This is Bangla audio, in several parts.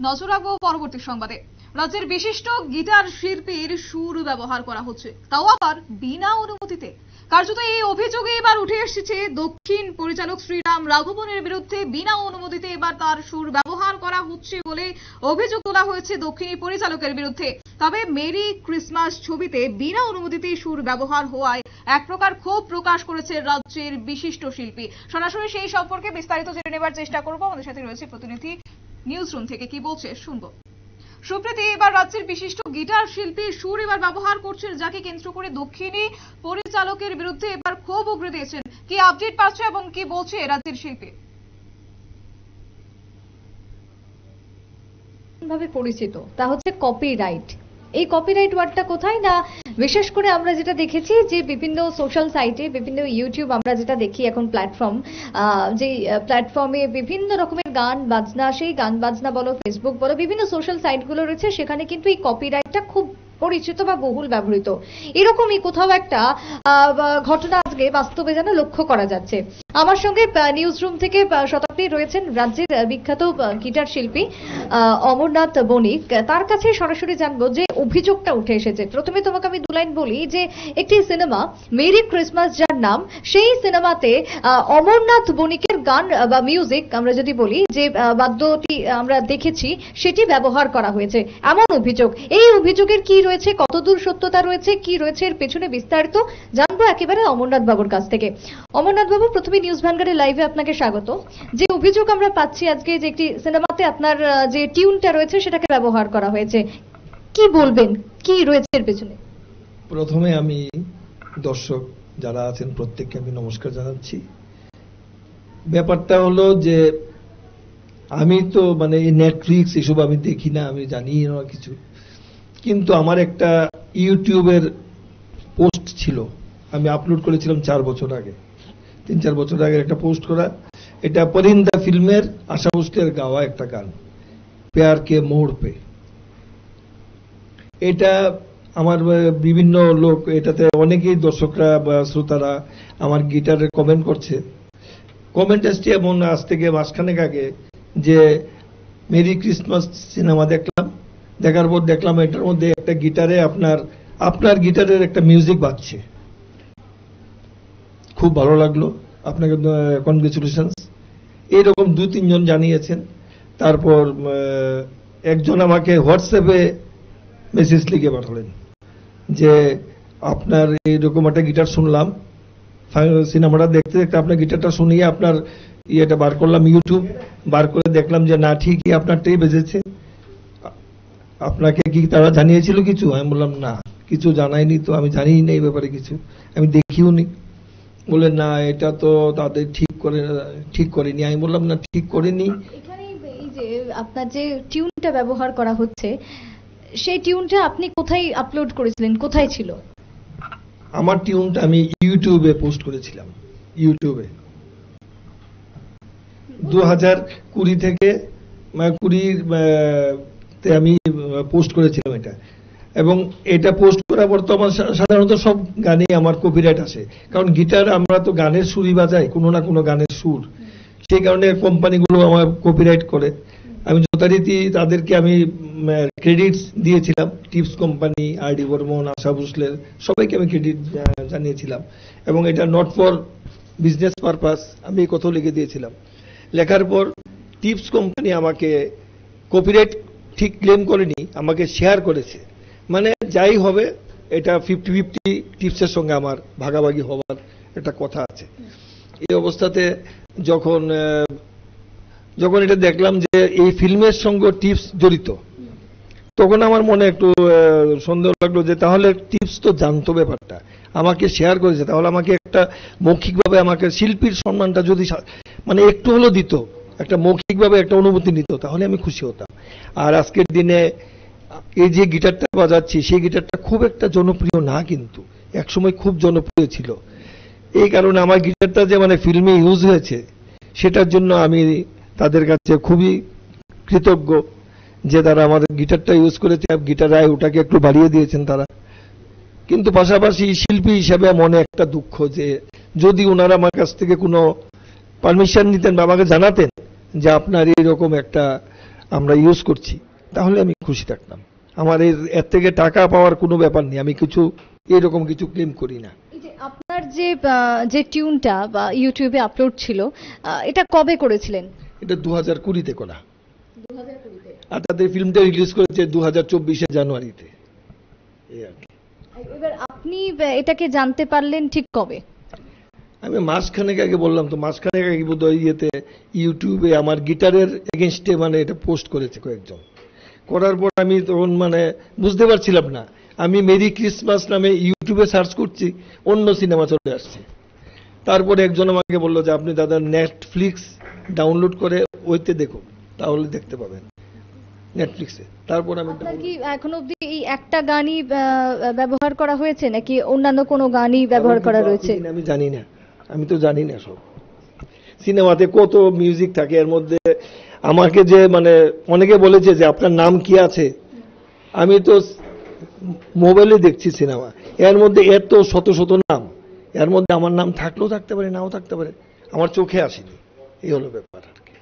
নজর রাখবো পরবর্তী সংবাদে। রাজ্যের বিশিষ্ট গিটার শিল্পীর সুর ব্যবহার করা হচ্ছে, তাও আবার বিনা অনুমতিতে। কার্যত এই অভিযোগে এবার উঠে এসেছে দক্ষিণ পরিচালক শ্রীরাম রাঘবনের বিরুদ্ধে। বিনা অনুমতিতে এবার তার সুর ব্যবহার করা হচ্ছে বলে অভিযোগ তোলা হয়েছে দক্ষিণী পরিচালকের বিরুদ্ধে। তবে মেরি ক্রিসমাস ছবিতে বিনা অনুমতিতে সুর ব্যবহার হওয়ায় এক প্রকার ক্ষোভ প্রকাশ করেছে রাজ্যের বিশিষ্ট শিল্পী। সরাসরি সেই সম্পর্কে বিস্তারিত জেনে নেবার চেষ্টা করবো। আমাদের সাথে রয়েছে প্রতিনিধি নিউজ রুম থেকে, কি বলছে শুনবো। সুপ্রীতি, এবার রাজ্যের বিশিষ্ট গিটার শিল্পী সুর এবার ব্যবহার করছেন, যাকে কেন্দ্র করে দক্ষিণী পরিচালকের বিরুদ্ধে এবার ক্ষোভ উগরে দিয়েছেন। কি আপডেট পাচ্ছে এবং কি বলছে রাজ্যের শিল্পী? ভাবে পরিচিত তা হচ্ছে কপিরাইট। এই কপিরাইট ওয়ার্ডটা কোথায় না, বিশেষ করে আমরা যেটা দেখেছি যে বিভিন্ন সোশ্যাল সাইটে, বিভিন্ন ইউটিউব আমরা যেটা দেখি এখন প্ল্যাটফর্ম, যে প্ল্যাটফর্মে বিভিন্ন রকমের গান বাজনা, সেই গান বাজনা বলো, ফেসবুক বলো, বিভিন্ন সোশ্যাল সাইটগুলো রয়েছে, সেখানে কিন্তু এই কপিরাইটটা খুব পরিচিত বা বহুল ব্যবহৃত। এরকমই কোথাও একটা ঘটনা আজকে বাস্তবে যেন লক্ষ্য করা যাচ্ছে। আমার সঙ্গে নিউজ রুম থেকে শতাব্দী রয়েছেন রাজ্যের বিখ্যাত গিটার শিল্পী অমরনাথ বণিক। তার কাছে সরাসরি জানবো যে অভিযোগটা উঠে এসেছে। প্রথমে তোমাকে আমি দু লাইন বলি যে একটি সিনেমা মেরি ক্রিসমাস যার নাম, সেই সিনেমাতে অমরনাথ বণিকের গান বা মিউজিক আমরা যদি বলি, যে বাদ্যটি আমরা দেখেছি সেটি ব্যবহার করা হয়েছে এমন অভিযোগ। এই অভিযোগের কি রয়েছে, কতদূর সত্যতা রয়েছে, কি রয়েছে এর পেছনে বিস্তারিত জানবো একেবারে অমরনাথ বাবুর কাছ থেকে। অমরনাথ বাবু, প্রথমে নিউজ ভ্যানগার্ডের লাইভে আপনাকে স্বাগত। যে অভিযোগ আমরা পাচ্ছি আজকে যে একটি সিনেমাতে আপনার যে টিউনটা রয়েছে সেটাকে ব্যবহার করা হয়েছে, কি বলবেন, কি রয়েছে এর পেছনে? প্রথমে আমি দর্শক যারা আছেন প্রত্যেককে আমি নমস্কার জানাচ্ছি। ব্যাপারটা হলো যে আমি তো মানে নেটফ্লিক্স এসব আমি দেখি না, আমি জানি না কিছু, কিন্তু আমার একটা ইউটিউবের পোস্ট ছিল, আমি আপলোড করেছিলাম 4 বছর আগে, 3-4 বছর আগে একটা পোস্ট করা। এটা পরিন্দা ফিল্মের আশা ভোসলের গাওয়া একটা গান, প্যার কে মোড় পে। এটা আমার বিভিন্ন লোক, এটাতে অনেকেই দর্শকরা বা শ্রোতারা আমার গিটারে কমেন্ট করছে। কমেন্ট আসছে এমন আজ থেকে মাসখানেক আগে যে মেরি ক্রিসমাস সিনেমা দেখলাম, দেখার পর দেখলাম এটার মধ্যে একটা গিটারে আপনার গিটারের একটা মিউজিক বাজছে, খুব ভালো লাগলো, আপনাকে কনগ্রেচুলেশনস। এইরকম 2-3 জন জানিয়েছেন। তারপর একজন আমাকে হোয়াটসঅ্যাপে মেসেজ লিখে পাঠালেন যে আপনার এইরকম একটা গিটার শুনলাম, সিনেমাটা দেখতে দেখতে আপনার গিটারটা শুনিয়ে আপনার ইয়েটা বার করলাম, ইউটিউব বার করে দেখলাম যে না, ঠিকই আপনারটাই বেজেছে। আপনাকে কি তারা জানিয়েছিল কিছু? আমি বললাম না, কিছু জানায়নি, তো আমি জানিই না এই ব্যাপারে কিছু, আমি দেখিও নি। বলে না, এটা তো তাদের ঠিক করেনি। আমি বললাম না, ঠিক করেনি। এখানে এই যে আপনার যে টিউনটা ব্যবহার করা হচ্ছে, সেই টিউনটা আপনি কোথায় আপলোড করেছিলেন, কোথায় ছিল? আমার টিউনটা আমি ইউটিউবে পোস্ট করেছিলাম, ইউটিউবে 2020 থেকে 20 আমি পোস্ট করেছিলাম এটা। এবং এটা পোস্ট করার পর তো আমার সাধারণত সব গানে আমার কপিরাইট আসে, কারণ গিটার আমরা তো গানের সুরই বাজাই, কোনো না কোনো গানের সুর, সেই কারণে কোম্পানিগুলো আমার কপিরাইট করে। আমি যথারীতি তাদেরকে আমি ক্রেডিটস দিয়েছিলাম, টিপস কোম্পানি, আর.ডি. বর্মন, আশা ভোসলের, সবাইকে আমি ক্রেডিট জানিয়েছিলাম। এবং এটা নট ফর বিজনেস পারপাস, আমি এই কথা লিখে দিয়েছিলাম। লেখার পর টিপস কোম্পানি আমাকে কপিরাইট ঠিক ক্লেম করেনি, আমাকে শেয়ার করেছে। মানে যাই হবে এটা 50-50 টিপসের সঙ্গে আমার ভাগাভাগি হওয়ার একটা কথা আছে। এই অবস্থাতে যখন এটা দেখলাম যে এই ফিল্মের সঙ্গে টিপস জড়িত, তখন আমার মনে একটু সন্দেহ লাগলো যে তাহলে টিপস তো জানতো ব্যাপারটা, আমাকে শেয়ার করেছে, তাহলে আমাকে একটা মৌখিকভাবে আমাকে শিল্পীর সম্মানটা যদি মানে একটু হলেও দিত, একটা মৌখিকভাবে একটা অনুমতি নিত, তাহলে আমি খুশি হতাম। আর আজকের দিনে এই যে গিটারটা বাজাচ্ছি, সেই গিটারটা খুব একটা জনপ্রিয় না, কিন্তু একসময় খুব জনপ্রিয় ছিল। এই কারণে আমার গিটারটা যে মানে ফিল্মে ইউজ হয়েছে, সেটার জন্য আমি তাদের কাছে খুবই কৃতজ্ঞ যে তারা আমাদের গিটারটা ইউজ করেছে, গিটার আয় ওটাকে একটু বাড়িয়ে দিয়েছেন তারা। কিন্তু পাশাপাশি শিল্পী হিসাবে মনে একটা দুঃখ যে যদি ওনারা আমার কাছ থেকে কোনো পারমিশন নিতেন বা আমাকে জানাতেন যে আপনার এইরকম একটা আমরা ইউজ করছি, তাহলে আমি খুশি থাকতাম। আমার এর থেকে টাকা পাওয়ার কোনো ব্যাপার নেই, আমি কিছু এরকম কিছু ক্লেম করি না। এই যে আপনার যে টিউনটা বা ইউটিউবে আপলোড ছিল, এটা কবে করেছিলেন? এটা 2020-তে করা, আর তাদের ফিল্মটা রিলিজ করেছে 2024 জানুয়ারিতে। এই আর কি। এবার আপনি এটাকে জানতে পারলেন ঠিক কবে? আমি মাসখানেক আগে, বললাম তো মাসখানেক আগে বোধহয় ইউটিউবে আমার গিটারের এগেনস্টে মানে এটা পোস্ট করেছে কয়েকজন। করার পর আমি তখন মানে বুঝতে পারছিলাম না, আমি মেরি ক্রিসমাস নামে ইউটিউবে সার্চ করছি, অন্য সিনেমা চলে আসছে। তারপরে একজন আমাকে বললো যে আপনি দাদা নেটফ্লিক্স ডাউনলোড করে ওইতে দেখুন, তাহলে দেখতে পাবেন নেটফ্লিক্সে। তারপর আমি আপনার কি এখনো অবধি এই একটা গানই ব্যবহার করা হয়েছে নাকি অন্যান্য কোনো গানই ব্যবহার করা রয়েছে? আমি জানি না, আমি তো জানি না। সব সিনেমাতে কত মিউজিক থাকে, এর মধ্যে আমাকে যে মানে অনেকে বলেছে যে আপনার নাম কি আছে, আমি তো মোবাইলে দেখছি সিনেমা, এর মধ্যে এত শত শত নাম, এর মধ্যে আমার নাম থাকলেও থাকতে পারে, নাও থাকতে পারে, আমার চোখে আসেনি, এই হলো ব্যাপার আর কি।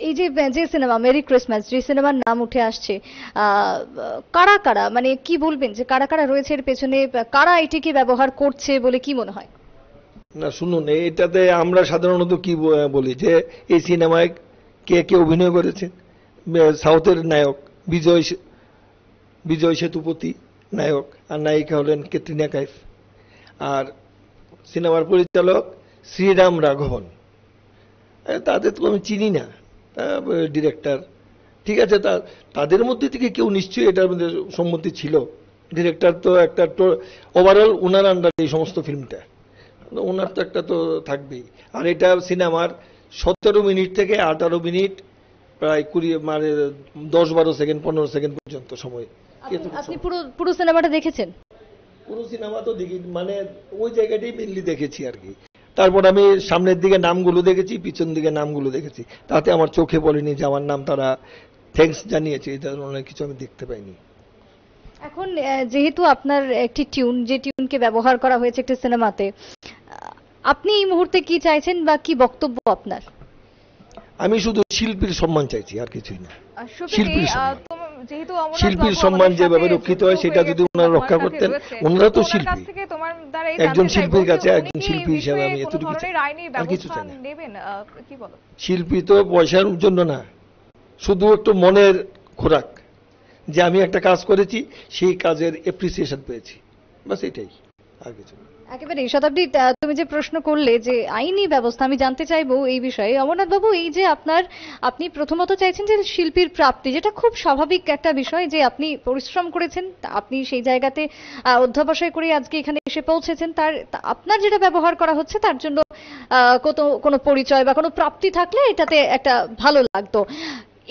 এই যে সিনেমা মেরি ক্রিসমাস, যে সিনেমার নাম উঠে আসছে, কারা কারা মানে কি বলবেন যে কারা কারা রয়েছে এর পেছনে, কারা এটিকে ব্যবহার করছে বলে কি মনে হয়? না শুনুন, এটাতে আমরা সাধারণত কি বলি যে এই সিনেমায় কে কে অভিনয় করেছে। সাউথের নায়ক বিজয় সেতুপতি নায়ক, আর নায়িকা হলেন ক্যাটরিনা কাইফ, আর সিনেমার পরিচালক শ্রীরাম রাঘবন। তাদের তো আমি চিনি না, ডিরেক্টর ঠিক আছে, তাদের মধ্যে থেকে কেউ নিশ্চয়ই এটার মধ্যে সম্মতি ছিল। ডিরেক্টর তো একটা ওভারঅল ওনার আন্ডারে এই সমস্ত ফিল্মটা, ওনার তো একটা তো থাকবেই। আর এটা সিনেমার 17 মিনিট থেকে 18 মিনিট, প্রায় 20 মানে 10-12 সেকেন্ড 15 সেকেন্ড পর্যন্ত সময়। আপনি পুরো সিনেমাটা দেখেছেন? পুরো সিনেমা তো দেখি, মানে ওই জায়গাটাই মেনলি দেখেছি আর কি। তারপর আমি সামনের দিকে নামগুলো দেখেছি, পিছন দিকে নামগুলো দেখেছি, তাতে আমার চোখে পড়েনি যে আমার নাম তারা থ্যাঙ্কস জানিয়েছে, এই ধরনের কিছু আমি দেখতে পাইনি। এখন যেহেতু আপনার একটি টিউন, যে টিউনকে ব্যবহার করা হয়েছে একটি সিনেমাতে, আপনি এই মুহূর্তে কি চাইছেন বা কি বক্তব্য আপনার? আমি শুধু শিল্পীর সম্মান চাইছি, আর কিছুই না। শিল্পীর সম্মান, যেহেতু শিল্পীর সম্মান যেভাবে রক্ষিত হয় সেটা যদি ওনারা রক্ষা করতেন, ওনারা তো শিল্পী, একজন শিল্পীর কাছে একজন শিল্পী হিসেবে আমি এতটুকু চাই, আর কিছু চাই না। শিল্পী তো পয়সার জন্য না, শুধু একটু মনের খোরাক, যে আমি একটা কাজ করেছি, সেই কাজের এপ্রিসিয়েশন পেয়েছি, বাস এটাই, আর কিছু না। একেবারে শতাব্দী, তুমি যে প্রশ্ন করলে যে আইনি ব্যবস্থা, আমি জানতে চাইবো এই বিষয়ে। অমরনাথ বাবু, এই যে আপনি প্রথমত চাইছেন যে শিল্পীর প্রাপ্তি, যেটা খুব স্বাভাবিক একটা বিষয়, যে আপনি পরিশ্রম করেছেন, আপনি সেই জায়গাতে অধ্যবসায় করে আজকে এখানে এসে পৌঁছেছেন, আপনার যেটা ব্যবহার করা হচ্ছে তার জন্য কোনো পরিচয় বা কোনো প্রাপ্তি থাকলে এটাতে একটা ভালো লাগতো।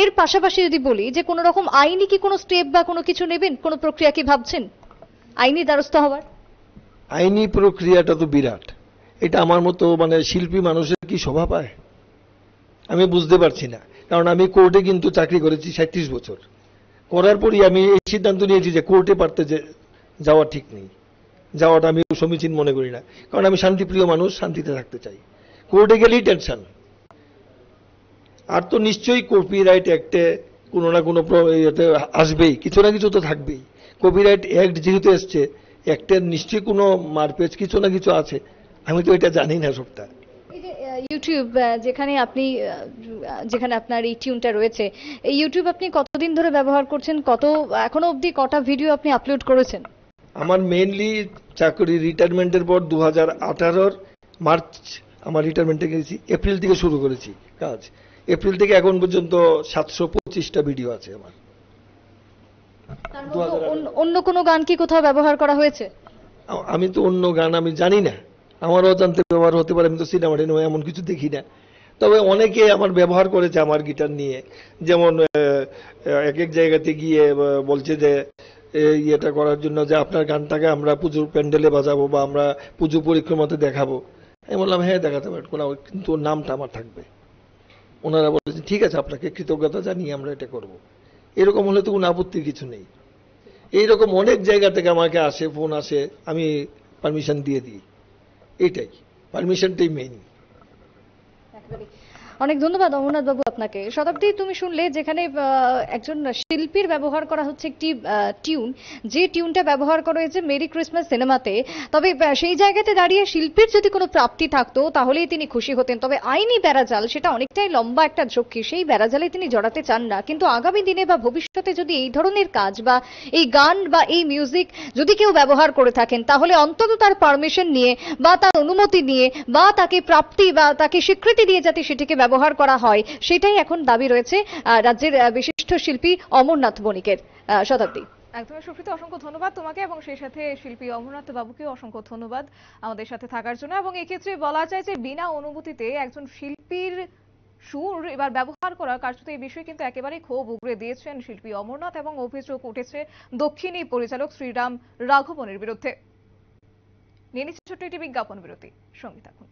এর পাশাপাশি যদি বলি যে কোনো রকম আইনি কি কোনো স্টেপ বা কোনো কিছু নেবেন, কোনো প্রক্রিয়া কি ভাবছেন আইনি দ্বারস্থ হওয়ার? আইনি প্রক্রিয়াটা তো বিরাট, এটা আমার মতো মানে শিল্পী মানুষের কি শোভা পায় আমি বুঝতে পারছি না। কারণ আমি কোর্টে কিন্তু চাকরি করেছি 37 বছর, করার পরই আমি এই সিদ্ধান্ত নিয়েছি যে কোর্টে পারতে যাওয়া ঠিক নেই, যাওয়াটা আমি সমীচীন মনে করি না। কারণ আমি শান্তিপ্রিয় মানুষ, শান্তিতে থাকতে চাই, কোর্টে গেলেই টেনশন। আর তো নিশ্চয়ই কপিরাইট অ্যাক্টে কোনো না কোনো আসবেই, কিছু না কিছু তো থাকবেই। কপিরাইট অ্যাক্ট যেহেতু এসছে, অ্যাক্টের নিশ্চয়ই কোনো মারপেচ কিছু না কিছু আছে, আমি তো এটা জানি না সবটা। এই যে ইউটিউব, যেখানে আপনার এই টিউনটা রয়েছে, এই ইউটিউব আপনি কতদিন ধরে ব্যবহার করছেন? এখনো অবধি কটা ভিডিও আপনি আপলোড করেছেন? আমার মেইনলি চাকরি রিটায়ারমেন্টের পর 2018 মার্চ আমার রিটায়ারমেন্টে গেছি, এপ্রিল থেকে শুরু করেছি কাজ। এপ্রিল থেকে এখন পর্যন্ত 725টা ভিডিও আছে আমার। অন্য কোনো গান কি কোথাও ব্যবহার করা হয়েছে? আমি তো অন্য গান আমি জানি না, আমার অজান্তে ব্যবহার হতে পারে, আমি তো সিনেমাটি নয় এমন কিছু দেখি না। তবে অনেকে আমার ব্যবহার করেছে আমার গিটার নিয়ে, যেমন এক এক জায়গাতে গিয়ে বলছে যে ইয়েটা করার জন্য যে আপনার গানটাকে আমরা পুজোর প্যান্ডেলে বাজাবো বা আমরা পুজো পরিক্রমাতে দেখাবো। আমি বললাম হ্যাঁ দেখাতে পারেন, কিন্তু নামটা আমার থাকবে। ওনারা বলেছেন ঠিক আছে, আপনাকে কৃতজ্ঞতা জানিয়ে আমরা এটা করব। এরকম হলে তো কোনো আপত্তির কিছু নেই। এইরকম অনেক জায়গা থেকে আমাকে আসে, ফোন আসে, আমি পারমিশন দিয়ে দিই, এইটাই, পারমিশনটাই মেইন। অনেক ধন্যবাদ অমরনাথ বাবু আপনাকে। শতাব্দী, তুমি শুনলে যেখানে একজন শিল্পীর ব্যবহার করা হচ্ছে একটি টিউন, যে টিউনটা ব্যবহার করা হয়েছে মেরি ক্রিসমাস সিনেমাতে, তবে সেই জায়গাতে দাঁড়িয়ে শিল্পীর যদি কোনো প্রাপ্তি থাকতো তাহলেই তিনি খুশি হতেন। তবে আইনি বেড়াজাল সেটা অনেকটাই লম্বা একটা ঝক্কি, সেই বেড়াজালে তিনি জড়াতে চান না। কিন্তু আগামী দিনে বা ভবিষ্যতে যদি এই ধরনের কাজ বা এই গান বা এই মিউজিক যদি কেউ ব্যবহার করে থাকেন, তাহলে অন্তত তার পারমিশন নিয়ে বা তার অনুমতি নিয়ে বা তাকে প্রাপ্তি বা তাকে স্বীকৃতি দিয়ে যাতে সেটিকে ব্যবহার করা হয়, সেটাই এখন দাবি রয়েছে রাজ্যের বিশিষ্ট শিল্পী অমরনাথ বণিকের। শতাব্দী। একদমই সুপ্রীতি, অসংখ্য ধন্যবাদ তোমাকে এবং সেই সাথে শিল্পী অমরনাথ বাবুকেও অসংখ্য ধন্যবাদ আমাদের সাথে থাকার জন্য। এবং এক্ষেত্রে বলা যায় যে বিনা অনুমতিতে একজন শিল্পীর সুর এবার ব্যবহার করা কার্যত এই বিষয়ে কিন্তু একেবারেই ক্ষোভ উগরে দিয়েছেন শিল্পী অমরনাথ, এবং অভিযোগ উঠেছে দক্ষিণী পরিচালক শ্রীরাম রাঘবনের বিরুদ্ধে। নিয়ে নিচ্ছে ছোট্ট একটি বিজ্ঞাপন বিরতি, সঙ্গে থাকুন।